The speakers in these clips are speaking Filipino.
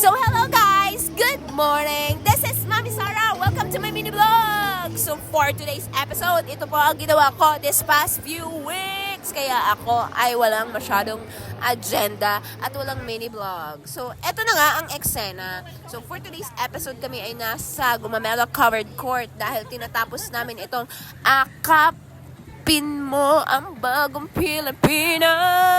So hello guys, good morning. This is Mami Sarah. Welcome to my mini vlog. So for today's episode, ito po ang ginawa ko this past few weeks. Kaya ako ay walang masyadong agenda at walang mini vlog. So eto na nga ang eksena. So for today's episode, kami ay nasa Gumamela Covered Court dahil tinatapos namin itong Akapin Mo ang Bagong Pilipinas.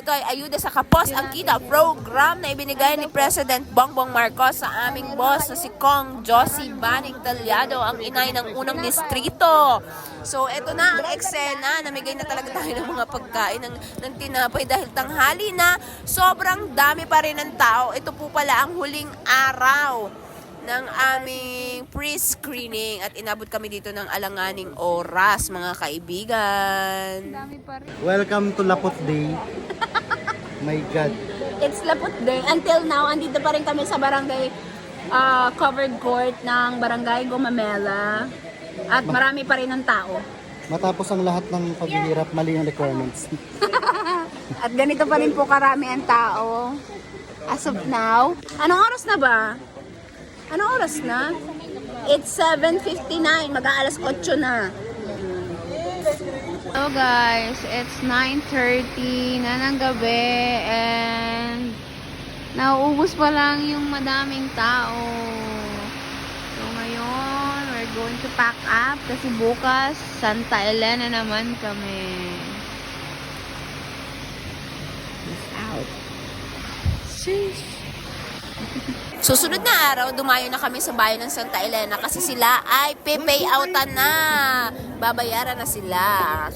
Ito ay ayuda sa Kapos ang Kita program na ibinigay ni President Bongbong Marcos sa aming boss na si Kong Josie Baning Talyado, ang inay ng unang distrito. So, ito na ang eksena. Namigay na talaga tayo ng mga pagkain ng tinapay dahil tanghali na. Sobrang dami pa rin ng tao. Ito po pala ang huling araw ng aming pre-screening at inabot kami dito ng alanganing oras, mga kaibigan. Welcome to Lapot Day. My God. It's Laput Day. Until now, andito pa rin kami sa barangay covered court ng barangay Gumamela. At marami pa rin ng tao. Matapos ang lahat ng paghihirap, mali ang requirements. At ganito pa rin po karami ang tao. As of now. Anong oras na ba? Anong oras na? It's 7:59. Mag-aalas 8 na. Hello guys, it's 9:30 na ng gabi and nauubos pa lang yung madaming tao. So ngayon, we're going to pack up kasi bukas Santa Elena naman kami. Peace out. Sheesh. Susunod na araw, dumayo na kami sa bayan ng Santa Elena kasi sila ay pay-outan na. Babayaran na sila.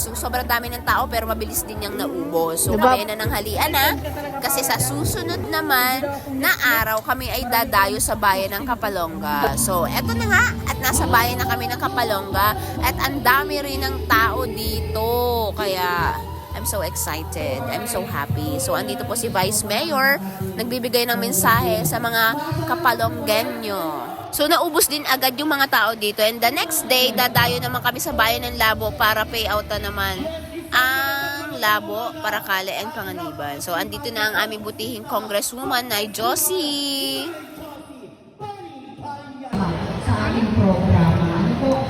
So, sobrang dami ng tao pero mabilis din yung naubos. So, kami na ng halian na. Kasi sa susunod naman na araw, kami ay dadayo sa bayan ng Kapalonga. So, eto na nga. At nasa bayan na kami ng Kapalonga. At ang dami rin ng tao dito. Kaya I'm so excited. I'm so happy. So, andito po si Vice Mayor. Nagbibigay ng mensahe sa mga Kapalonggenyo. So, naubos din agad yung mga tao dito. And the next day, dadayo naman kami sa bayan ng Labo para payout na naman ang Labo, Paracale, and Panganiban. So, andito na ang aming butihing Congresswoman na Josie. Sa ating programa. Ano po?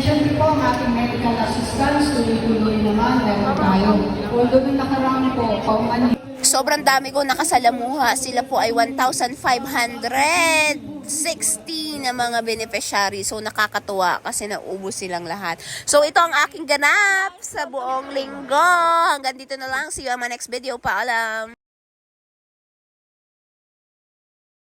Siyempre po, ang ating medical assistance, tuloy-tuloy naman, meron tayo. Although nung nakaraan po, Sobrang dami ko nakasalamuha. Sila po ay 1,560 na mga beneficiary. So, nakakatuwa kasi naubos silang lahat. So, ito ang aking ganap sa buong linggo. Hanggang dito na lang. See you on my next video. Paalam!